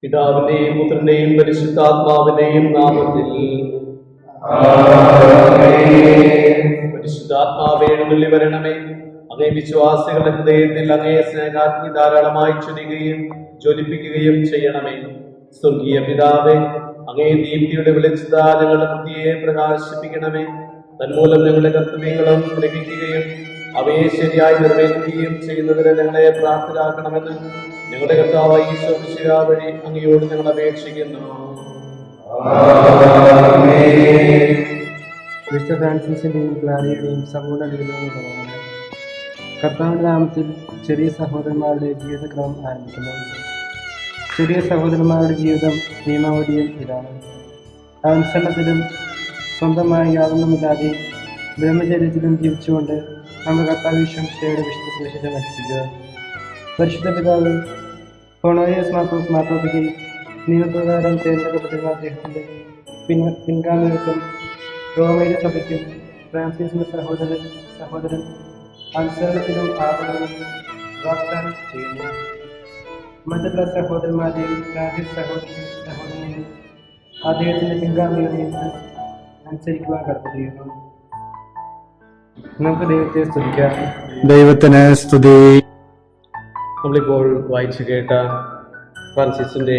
പിതാവിന്റെയും പുത്രന്റെയും പരിശുദ്ധാത്മാവിന്റെയും നാമത്തിൽ പരിശുദ്ധാത്മാവേ എഴുന്നള്ളി വരണമേ. അങ്ങേ വിശ്വാസികളുടെ ഹൃദയത്തിൽ അങ്ങേ സ്നേഹാഗ്നി ധാരാളമായി ചൊരിയുകയും ജ്വലിപ്പിക്കുകയും ചെയ്യണമേ. സ്വർഗീയ പിതാവേ, അങ്ങേ ദീപ്തിയുടെ വെളിച്ചത ഞങ്ങളുടെ ബുദ്ധിയെ പ്രകാശിപ്പിക്കണമേ. തന്മൂലം ഞങ്ങളുടെ കർത്തവ്യങ്ങളും ഗ്രഹിക്കുകയും അവയെ ശരിയായി നിർവഹിക്കുകയും ചെയ്യുന്നതിന് ഞങ്ങളെ പ്രാപ്തരാക്കണമെന്ന് ഞങ്ങളുടെ കർത്താവായ ഈശോ മിശിഹാ വഴി അങ്ങയോട് ഞങ്ങൾ അപേക്ഷിക്കുന്നു. വിശുദ്ധ ഫ്രാൻസിസിന്റെയും ക്ലാരിയുടെയും സമ്പൂർണ്ണ ജീവിതം കർത്താവിന്റെ നാമത്തിൽ ചെറിയ സഹോദരന്മാരുടെ ജീവിതക്രമം ആരംഭിക്കുന്നു. ചെറിയ സഹോദരന്മാരുടെ ജീവിതം നിയമാവലിയും ഇതാണ്: അനുസരണത്തിലും സ്വന്തമായി യാതൊന്നുമില്ലാതെ ബ്രഹ്മചര്യത്തിലും ജീവിച്ചുകൊണ്ട് നമ്മുടെ കർത്താവ് ഈശോയുടെ വിശുദ്ധ സുവിശേഷം എത്തിക്കുക. പരിശുദ്ധ പിതാവ് ഹോണോറിയസ് മാർത്തോപ്പയ്ക്ക് നിയമപ്രകാരം തിരഞ്ഞെടുക്കപ്പെട്ടിരുന്ന അദ്ദേഹത്തിൻ്റെ പിൻഗാമികൾക്കും റോമയിലെ സഭയ്ക്കും ഫ്രാൻസിസിന്റെ സഹോദരൻ അനുസരണത്തിലും ആദരവും വാഗ്ദാനം ചെയ്യുന്നു. മറ്റുള്ള സഹോദരന്മാരെയും ഫ്രാൻസിസ് സഹോദരനെയും അദ്ദേഹത്തിന്റെ പിൻഗാമികളെയും അനുസരിക്കുവാൻ കടത്തിയിരുന്നു. നമുക്ക് ദൈവത്തെ സ്തുതിക്കാം. ദൈവത്തിന് സ്തുതി. നമ്മളിപ്പോൾ വായിച്ചു കേട്ട ഫ്രാൻസിസിന്റെ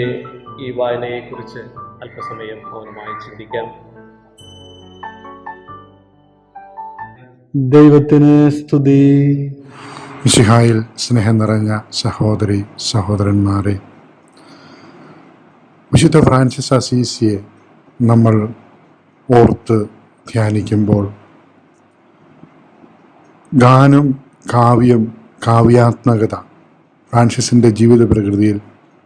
ഈ വായനയെക്കുറിച്ച് അല്പസമയം മൗനമായി ചിന്തിക്കാം. ദൈവത്തിന് സ്തുതി. മിശിഹായിൽ സ്നേഹം നിറഞ്ഞ സഹോദരി സഹോദരന്മാരെ, വിശുദ്ധ ഫ്രാൻസിസ് അസീസിയെ നമ്മൾ ഓർത്ത് ധ്യാനിക്കുമ്പോൾ ഗാനം, കാവ്യം, കാവ്യാത്മകത ഫ്രാൻസിസിൻ്റെ ജീവിത പ്രകൃതിയിൽ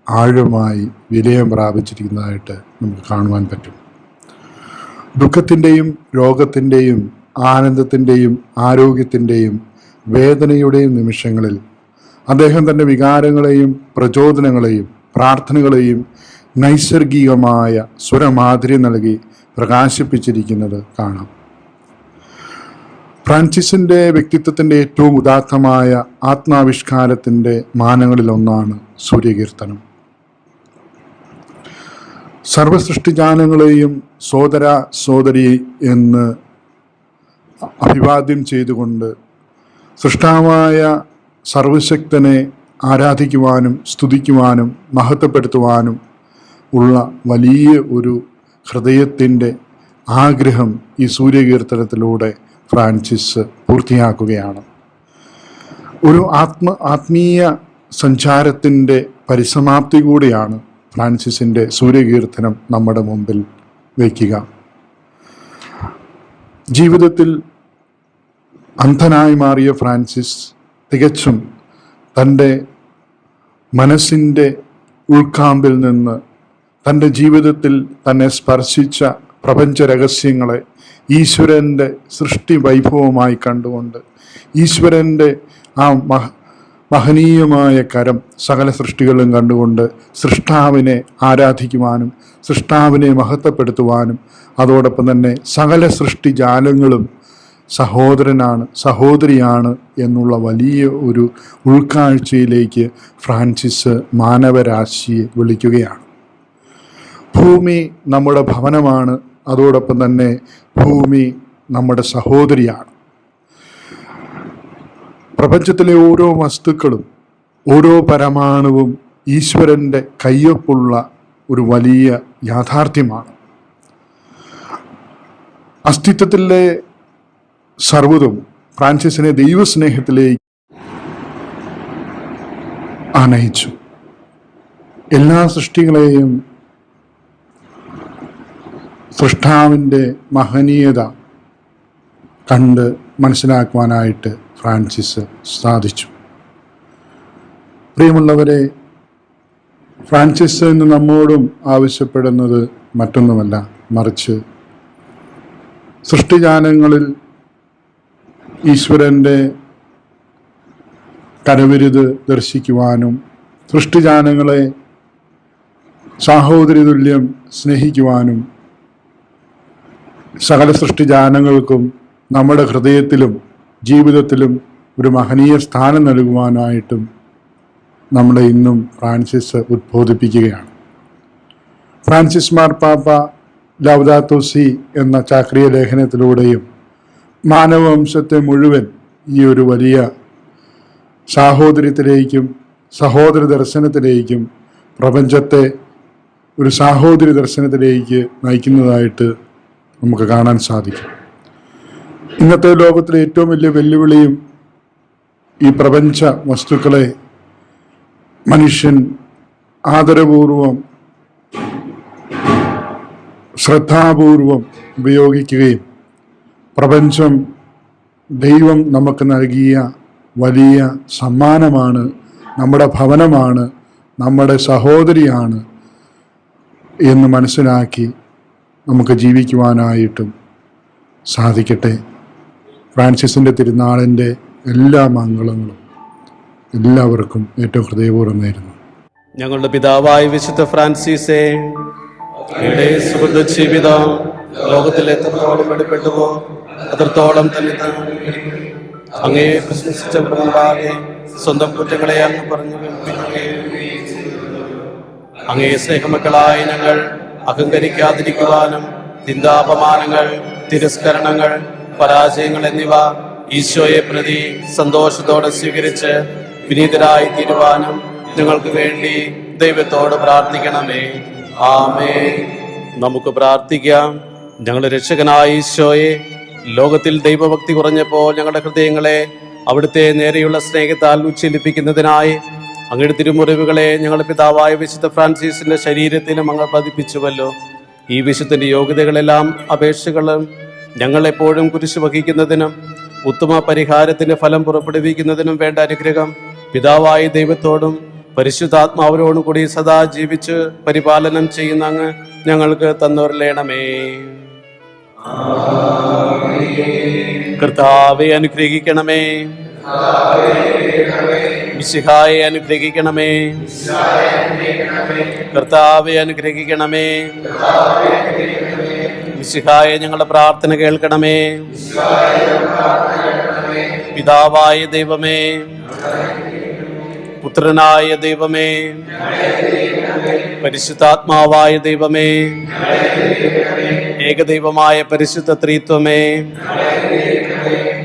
ആഴമായി വിലയം പ്രാപിച്ചിരിക്കുന്നതായിട്ട് നമുക്ക് കാണുവാൻ പറ്റും. ദുഃഖത്തിൻ്റെയും രോഗത്തിൻ്റെയും ആനന്ദത്തിൻ്റെയും ആരോഗ്യത്തിൻ്റെയും വേദനയുടെയും നിമിഷങ്ങളിൽ അദ്ദേഹം തൻ്റെ വികാരങ്ങളെയും പ്രചോദനങ്ങളെയും പ്രാർത്ഥനകളെയും നൈസർഗികമായ സ്വരമാധുര്യം നൽകി പ്രകാശിപ്പിച്ചിരിക്കുന്നത് കാണാം. ഫ്രാൻസിസിൻ്റെ വ്യക്തിത്വത്തിൻ്റെ ഏറ്റവും ഉദാത്തമായ ആത്മാവിഷ്കാരത്തിൻ്റെ മാനങ്ങളിലൊന്നാണ് സൂര്യകീർത്തനം. സർവസൃഷ്ടിജാലങ്ങളെയും സോദര സോദരി എന്ന് അഭിവാദ്യം ചെയ്തുകൊണ്ട് സൃഷ്ടാവായ സർവശക്തനെ ആരാധിക്കുവാനും സ്തുതിക്കുവാനും മഹത്വപ്പെടുത്തുവാനും ഉള്ള വലിയ ഒരു ഹൃദയത്തിൻ്റെ ആഗ്രഹം ഈ സൂര്യകീർത്തനത്തിലൂടെ ഫ്രാൻസിസ് പൂർത്തിയാക്കുകയാണ്. ഒരു ആത്മീയ സഞ്ചാരത്തിൻ്റെ പരിസമാപ്തി കൂടിയാണ് ഫ്രാൻസിസിൻ്റെ സൂര്യകീർത്തനം നമ്മുടെ മുമ്പിൽ വയ്ക്കുക. ജീവിതത്തിൽ അന്ധനായി മാറിയ ഫ്രാൻസിസ് തികച്ചും തൻ്റെ മനസ്സിൻ്റെ ഉൾക്കാമ്പിൽ നിന്ന് തൻ്റെ ജീവിതത്തിൽ തന്നെ സ്പർശിച്ച പ്രപഞ്ച രഹസ്യങ്ങളെ ഈശ്വരൻ്റെ സൃഷ്ടി വൈഭവമായി കണ്ടുകൊണ്ട് ഈശ്വരൻ്റെ ആ മഹനീയമായ കരം സകല സൃഷ്ടികളും കണ്ടുകൊണ്ട് സൃഷ്ടാവിനെ ആരാധിക്കുവാനും സൃഷ്ടാവിനെ മഹത്വപ്പെടുത്തുവാനും അതോടൊപ്പം തന്നെ സകല സൃഷ്ടിജാലങ്ങളും സഹോദരനാണ് സഹോദരിയാണ് എന്നുള്ള വലിയ ഒരു ഉൾക്കാഴ്ചയിലേക്ക് ഫ്രാൻസിസ് മാനവരാശിയെ വിളിക്കുകയാണ്. ഭൂമി നമ്മുടെ ഭവനമാണ്, അതോടൊപ്പം തന്നെ ഭൂമി നമ്മുടെ സഹോദരിയാണ്. പ്രപഞ്ചത്തിലെ ഓരോ വസ്തുക്കളും ഓരോ പരമാണുവും ഈശ്വരൻ്റെ കയ്യൊപ്പുള്ള ഒരു വലിയ യാഥാർത്ഥ്യമാണ്. അസ്തിത്വത്തിലെ സർവ്വതും ഫ്രാൻസിസിനെ ദൈവസ്നേഹത്തിലേക്ക് ആനയിച്ചു. എല്ലാ സൃഷ്ടികളെയും സൃഷ്ടാവിൻ്റെ മഹനീയത കണ്ട് മനസ്സിലാക്കുവാനായിട്ട് ഫ്രാൻസിസ് സാധിച്ചു. പ്രിയമുള്ളവരെ, ഫ്രാൻസിസ് ഇന്ന് നമ്മോടും ആവശ്യപ്പെടുന്നത് മറ്റൊന്നുമല്ല, മറിച്ച് സൃഷ്ടിജാലങ്ങളിൽ ഈശ്വരൻ്റെ കരവിരുത് ദർശിക്കുവാനും സൃഷ്ടിജാലങ്ങളെ സാഹോദര്യതുല്യം സ്നേഹിക്കുവാനും സകല സൃഷ്ടിജാലങ്ങൾക്കും നമ്മുടെ ഹൃദയത്തിലും ജീവിതത്തിലും ഒരു മഹനീയ സ്ഥാനം നൽകുവാനായിട്ടും നമ്മളെ ഇന്നും ഫ്രാൻസിസ് ഉദ്ബോധിപ്പിക്കുകയാണ്. ഫ്രാൻസിസ് മാർപ്പാപ്പ ലൗദാത്തോ സി എന്ന ചാക്രിക ലേഖനത്തിലൂടെയും മാനവവംശത്തെ മുഴുവൻ ഈ ഒരു വലിയ സാഹോദര്യത്തിലേക്കും സഹോദര ദർശനത്തിലേക്കും പ്രപഞ്ചത്തെ ഒരു സാഹോദര്യ ദർശനത്തിലേക്ക് നയിക്കുന്നതായിട്ട് നമുക്ക് കാണാൻ സാധിക്കും. ഇന്നത്തെ ലോകത്തിലെ ഏറ്റവും വലിയ വെല്ലുവിളിയും ഈ പ്രപഞ്ച വസ്തുക്കളെ മനുഷ്യൻ ആദരപൂർവം ശ്രദ്ധാപൂർവം ഉപയോഗിക്കുകയും പ്രപഞ്ചം ദൈവം നമുക്ക് നൽകിയ വലിയ സമ്മാനമാണ്, നമ്മുടെ ഭവനമാണ്, നമ്മുടെ സഹോദരിയാണ് എന്ന് മനസ്സിലാക്കി നമുക്ക് ജീവിക്കുവാനായിട്ടും സാധിക്കട്ടെ. ഫ്രാൻസിസിൻ്റെ തിരുനാളിൻ്റെ എല്ലാ മംഗളങ്ങളും എല്ലാവർക്കും ഏറ്റവും ഹൃദയപൂർവ്വം നേരുന്നു. ഞങ്ങളുടെ പിതാവായ വിശുദ്ധ ഫ്രാൻസിസേ, അങ്ങയുടെ സുഹൃത ജീവിതം ലോകത്തിൽ എത്രത്തോളം വെളിപ്പെട്ടുവോ അത്രത്തോളം തന്നെ അങ്ങേ പ്രശംസിച്ചവരുടെ മുമ്പാകെ സ്വന്തം കുറ്റങ്ങളെ അങ്ങ് പറഞ്ഞു കേൾപ്പിക്കുകയും അങ്ങേ സ്നേഹമക്കളായ ഞങ്ങൾ അഹങ്കരിക്കാതിരിക്കുവാനും നിന്ദാപമാനങ്ങൾ, തിരസ്കരണങ്ങൾ, പരാജയങ്ങൾ എന്നിവ ഈശോയെ പ്രതി സന്തോഷത്തോടെ സ്വീകരിച്ച് വിനീതരായി തീരുവാനും ഞങ്ങൾക്ക് വേണ്ടി ദൈവത്തോട് പ്രാർത്ഥിക്കണമേ. ആമേൻ. നമുക്ക് പ്രാർത്ഥിക്കാം. ഞങ്ങളുടെ രക്ഷകനായ ഈശോയെ, ലോകത്തിൽ ദൈവഭക്തി കുറഞ്ഞപ്പോൾ ഞങ്ങളുടെ ഹൃദയങ്ങളെ അവിടുത്തെ നേരെയുള്ള സ്നേഹത്താൽ ഉജ്ജ്വലിപ്പിക്കുന്നതിനായി അങ്ങയുടെ തിരുമുറിവുകളെ ഞങ്ങളുടെ പിതാവായ വിശുദ്ധ ഫ്രാൻസിസിന്റെ ശരീരത്തിലും അങ്ങ് പതിപ്പിച്ചുവല്ലോ. ഈ വിശുദ്ധന്റെ യോഗ്യതകളെല്ലാം അപേക്ഷകളും ഞങ്ങളെപ്പോഴും കുരിശ് വഹിക്കുന്നതിനും ഉത്തമ പരിഹാരത്തിന്റെ ഫലം പുറപ്പെടുവിക്കുന്നതിനും വേണ്ട അനുഗ്രഹം പിതാവായ ദൈവത്തോടും പരിശുദ്ധാത്മാവരോടും കൂടി സദാ ജീവിച്ച് പരിപാലനം ചെയ്യുന്ന അങ്ങ് ഞങ്ങൾക്ക് തന്നോരലേണമേ. കർത്താവെ അനുഗ്രഹിക്കണമേ, മിശിഹായെ അനുഗ്രഹിക്കണമേ, കർത്താവെ അനുഗ്രഹിക്കണമേ, മിശിഹായെ ഞങ്ങളുടെ പ്രാർത്ഥന കേൾക്കണമേ. പിതാവായ ദൈവമേ, പുത്രനായ ദൈവമേ, പരിശുദ്ധാത്മാവായ ദൈവമേ, ഏകദൈവമായ പരിശുദ്ധ ത്രിത്വമേ,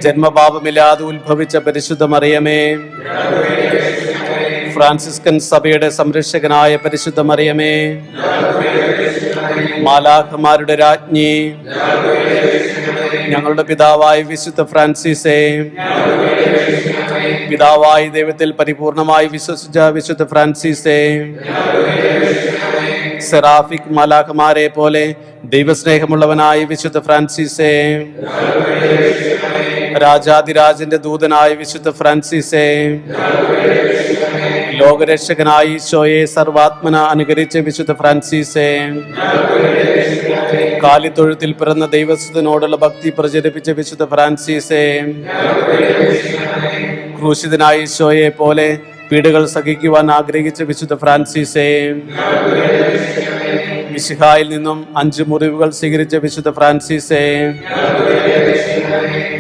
ജന്മപാപമില്ലാതെ ഉത്ഭവിച്ച പരിശുദ്ധ മറിയമേ, ഫ്രാൻസിസ്കൻ സഭയുടെ സംരക്ഷകനായ പരിശുദ്ധ മറിയമേ, മാലാഖമാരുടെ രാജ്ഞി, ഞങ്ങളുടെ പിതാവായ വിശുദ്ധ ഫ്രാൻസിസേ, പിതാവായ ദൈവത്തിൽ പരിപൂർണമായി വിശ്വസിച്ച വിശുദ്ധ ഫ്രാൻസിസേ, സെറാഫിക് മാലാഖമാരെ പോലെ ദൈവസ്നേഹമുള്ളവനായ വിശുദ്ധ ഫ്രാൻസിസേ, രാജാതിരാജന്റെ ദൂതനായ വിശുദ്ധ ഫ്രാൻസിസേ, ലോകരക്ഷകനായ ഈശോയെ സർവാത്മന അനുകരിച്ച വിശുദ്ധ ഫ്രാൻസിസേ, കാലിത്തൊഴുത്തിൽ പിറന്ന ദൈവസുതനോടുള്ള ഭക്തി പ്രചരിപ്പിച്ച വിശുദ്ധ ഫ്രാൻസിസേ, ക്രൂശിതനായ ഈശോയെ പോലെ പീഡകൾ സഹിക്കുവാൻ ആഗ്രഹിച്ച വിശുദ്ധ ഫ്രാൻസിസേ, മിശിഹായിൽ നിന്നും 5 മുറിവുകൾ സ്വീകരിച്ച വിശുദ്ധ ഫ്രാൻസിസേ,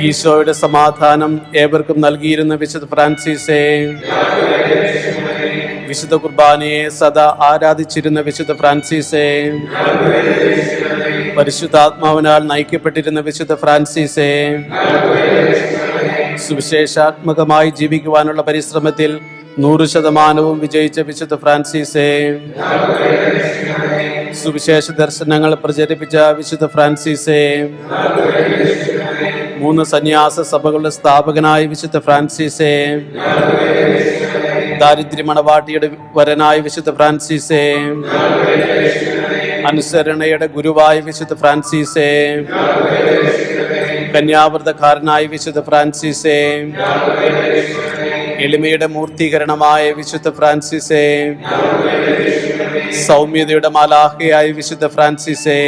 ഈശോയുടെ സമാധാനം ഏവർക്കും നൽകിയിരുന്ന വിശുദ്ധ ഫ്രാൻസിസേ, വിശുദ്ധ കുർബാനയെ സദാ ആരാധിച്ചിരുന്ന വിശുദ്ധ ഫ്രാൻസിസേ, പരിശുദ്ധാത്മാവിനാൽ നയിക്കപ്പെട്ടിരുന്ന വിശുദ്ധ ഫ്രാൻസിസേ, സുവിശേഷാത്മകമായി ജീവിക്കുവാനുള്ള പരിശ്രമത്തിൽ 100% വിജയിച്ച വിശുദ്ധ ഫ്രാൻസിസേ, സുവിശേഷ ദർശനങ്ങൾ പ്രചരിപ്പിച്ച വിശുദ്ധ ഫ്രാൻസിസേ, 3 സന്യാസ സഭകളുടെ സ്ഥാപകനായ വിശുദ്ധ ഫ്രാൻസിസേ, ദാരിദ്ര്യമണവാട്ടിയുടെ വരനായ വിശുദ്ധ ഫ്രാൻസിസേ, അനുസരണയുടെ ഗുരുവായ വിശുദ്ധ ഫ്രാൻസിസേ, കന്യാവ്രതക്കാരനായ വിശുദ്ധ ഫ്രാൻസിസേ, എളിമയുടെ മൂർത്തീകരണമായ വിശുദ്ധ ഫ്രാൻസിസേ, സൗമ്യതയുടെ മാലാഖയായ വിശുദ്ധ ഫ്രാൻസിസേ,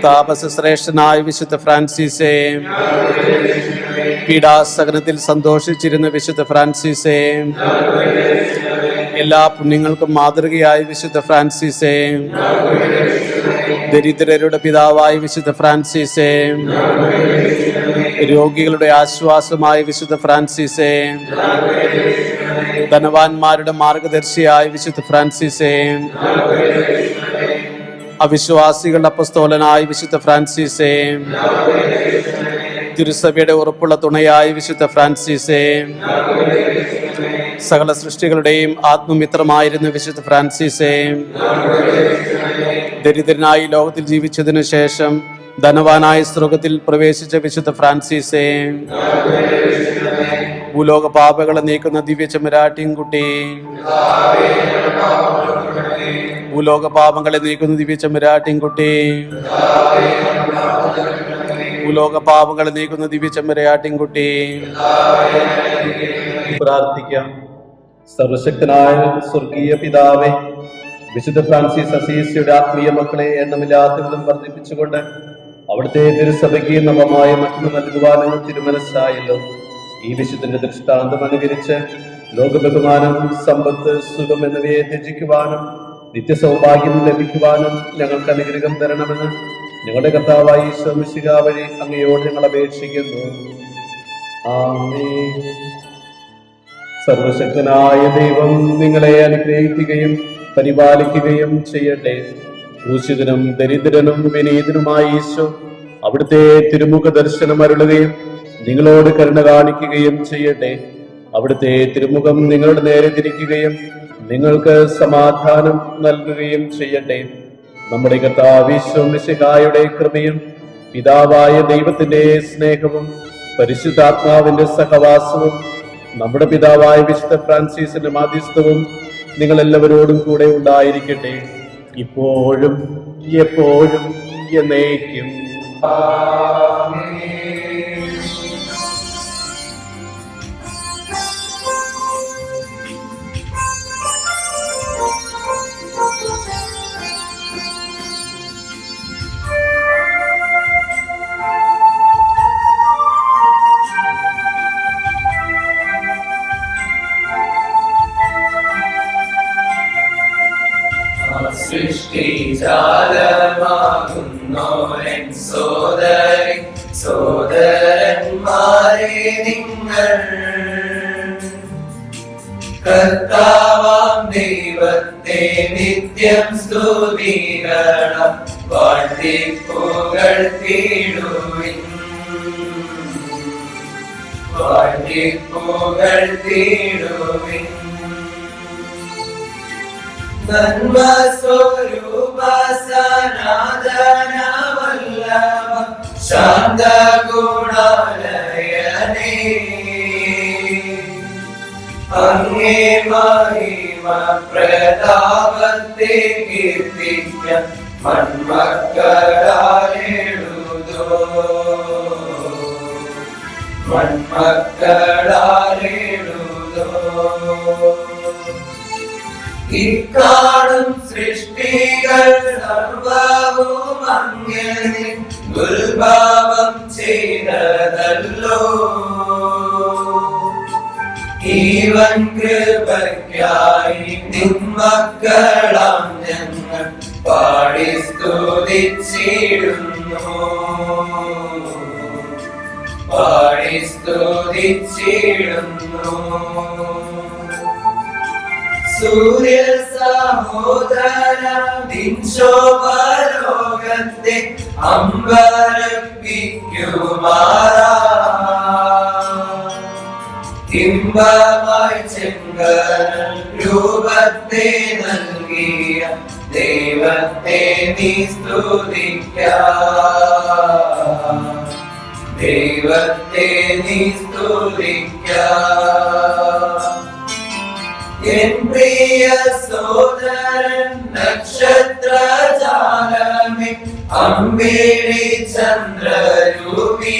താപസശ്രേഷ്ഠനായ വിശുദ്ധ ഫ്രാൻസിസേ, പീഡാസഹനത്തിൽ സന്തോഷിച്ചിരുന്ന വിശുദ്ധ ഫ്രാൻസിസേ, എല്ലാ പുണ്യങ്ങൾക്കും മാതൃകയായ വിശുദ്ധ ഫ്രാൻസിസേ, ദരിദ്രരുടെ പിതാവായ വിശുദ്ധ ഫ്രാൻസിസേ, രോഗികളുടെ ആശ്വാസമായ വിശുദ്ധ ഫ്രാൻസിസേ, ധനവാന്മാരുടെ മാർഗദർശിയായ വിശുദ്ധ ഫ്രാൻസിസേ, അവിശ്വാസികളുടെ അപ്പസ്തോലനായ വിശുദ്ധ ഫ്രാൻസിസേ, തിരുസഭയുടെ ഉറപ്പുള്ള തുണയായ വിശുദ്ധ ഫ്രാൻസിസേ, സകല സൃഷ്ടികളുടെയും ആത്മമിത്രമായിരുന്ന വിശുദ്ധ ഫ്രാൻസിസേ, ദരിദ്രനായി ലോകത്തിൽ ജീവിച്ചതിനു ശേഷം ധനവാനായ സ്വർഗത്തിൽ പ്രവേശിച്ച വിശുദ്ധ ഫ്രാൻസിസേ, ഭൂലോക പാപങ്ങളെ നീക്കുന്ന ദിവ്യ ചെമ്മരാട്ടിൻകുട്ടി, ഭൂലോക പാപങ്ങളെ നീക്കുന്ന ദിവ്യ ചെമ്മരാട്ടിൻകുട്ടി, ഭൂലോക പാപങ്ങളെ നീക്കുന്ന ദിവ്യ ചെമ്മരാട്ടിൻകുട്ടി. പ്രാർത്ഥിക്കാം. സർവശക്തനായ സ്വർഗീയ പിതാവേ, വിശുദ്ധ ഫ്രാൻസിസ് അസീസിയുടെ ആത്മീയ മക്കളെ എണ്ണമില്ലാത്തവരും വർദ്ധിപ്പിച്ചുകൊണ്ട് അവിടുത്തെ തിരുസഭയ്ക്ക് നവമായ മഹിമ നൽകുവാനും തിരുമനസ്സായല്ലോ. ഈ വിശുദ്ധന്റെ ദൃഷ്ടാന്തം അനുകരിച്ച് ലോകബഹുമാനം, സമ്പത്ത്, സുഖം എന്നിവയെ ത്യജിക്കുവാനും നിത്യസൗഭാഗ്യം ലഭിക്കുവാനും ഞങ്ങൾക്ക് അനുഗ്രഹം തരണമെന്ന് ഞങ്ങളുടെ കർത്താവായ ഈശോ മിശിഹാ വഴി അങ്ങയോട് ഞങ്ങൾ അപേക്ഷിക്കുന്നു. ആമേൻ. സർവശക്തനായ ദൈവം നിങ്ങളെ അനുഗ്രഹിക്കുകയും പരിപാലിക്കുകയും ചെയ്യട്ടെ. ക്രൂശിതനും ദരിദ്രനും വിനീതനുമായ ഈശോ അവിടുത്തെ തിരുമുഖ ദർശനം അരുളുകയും നിങ്ങളോട് കരുണ കാണിക്കുകയും ചെയ്യട്ടെ. അവിടുത്തെ തിരുമുഖം നിങ്ങളുടെ നേരെ തിരിക്കുകയും നിങ്ങൾക്ക് സമാധാനം നൽകുകയും ചെയ്യട്ടെ. നമ്മുടെ കർത്താവ് ഈശോ മിശിഹായുടെ കൃപയും പിതാവായ ദൈവത്തിന്റെ സ്നേഹവും പരിശുദ്ധാത്മാവിന്റെ സഹവാസവും നമ്മുടെ പിതാവായ വിശുദ്ധ ഫ്രാൻസിസിന്റെ മാധ്യസ്ഥവും നിങ്ങൾ എല്ലാവരോടും കൂടെ ഉണ്ടായിരിക്കട്ടെ, ഇപ്പോഴും എപ്പോഴും എന്നേക്കും. സൃഷ്ടിജാലമാകുന്നോരൻ സോദരന്മാരെ നിങ്ങൾ കർത്താവാം ദൈവത്തെ നിത്യം സ്തുതിക്കണം വാഴ്ത്തിപ്പുകഴ്ത്തിടുവിൻ വാഴ്ത്തിപ്പുകഴ്ത്തിടുവിൻ. നന്മ സ്വരൂപ സനാതന വല്ലഭ ശാന്ത ഗുണാലയനേ അങ്ങേ മഹിമ പ്രതാപത്തെ കീർത്തിക്ക മൺമക്കളാലെഴുതോ മൺമക്കളാലെഴുതോ. ഇക്കാണും സൃഷ്ടികൾ സർവവും അങ്ങേ ഉത്ഭവം ചെയ്തതല്ലോ. ഈവൻ കൃപയ്ക്കായി നിന്മക്കളാം ഞങ്ങൾ പാടി സ്തുതിച്ചിടുന്നു പാടി സ്തുതിച്ചിടുന്നു. സൂര്യ സഹോദര ദിൻശോഭലോകത്തെ അമ്പരപ്പിക്കുമാറാ ഇമ്പമായി ചെങ്കരൽ രൂപത്തെ നൽകിയ ദൈവത്തെ നീ സ്തുതിക്ക ദൈവത്തെ നീ സ്തുതിക്ക. എൻ പ്രിയ സോദരൻ നക്ഷത്രജാലമേ അമ്പിളി ചന്ദ്രരൂപി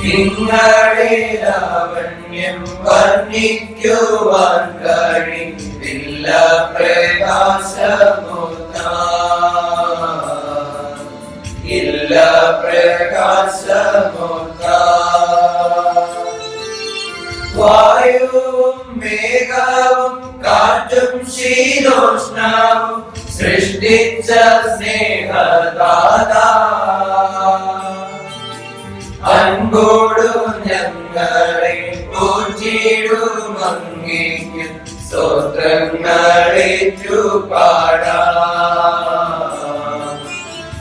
നിങ്ങളുടെ ലാവണ്യം വർണ്ണിക്കുവാൻ കഴിവില്ല പ്രകാശമോത്ത ഇല്ല പ്രകാശമോത്ത. വായുവും മേഘവും കാറ്റും ശീതോഷ്ണവും സൃഷ്ടിച്ച സ്നേഹദാതാ അൻപോടു ഞങ്ങളെ പോറ്റി സ്തോത്രങ്ങളേറ്റു പാടാം,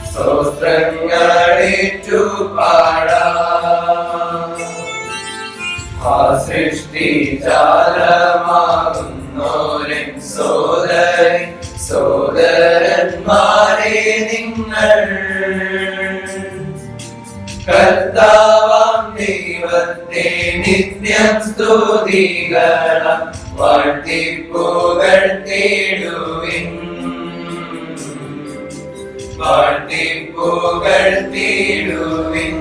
സ്തോത്രങ്ങളേറ്റു പാടാം. ആ സൃഷ്ടിജാലമാകുന്നോരൻ സോദരന്മാരെ നിങ്ങൾ കർത്താവാം ദൈവത്തെ നിത്യം സ്തുതികളാം വാഴ്ത്തിപ്പുകഴ്ത്തിടുവിൻ, വാഴ്ത്തിപ്പുകഴ്ത്തിടുവിൻ.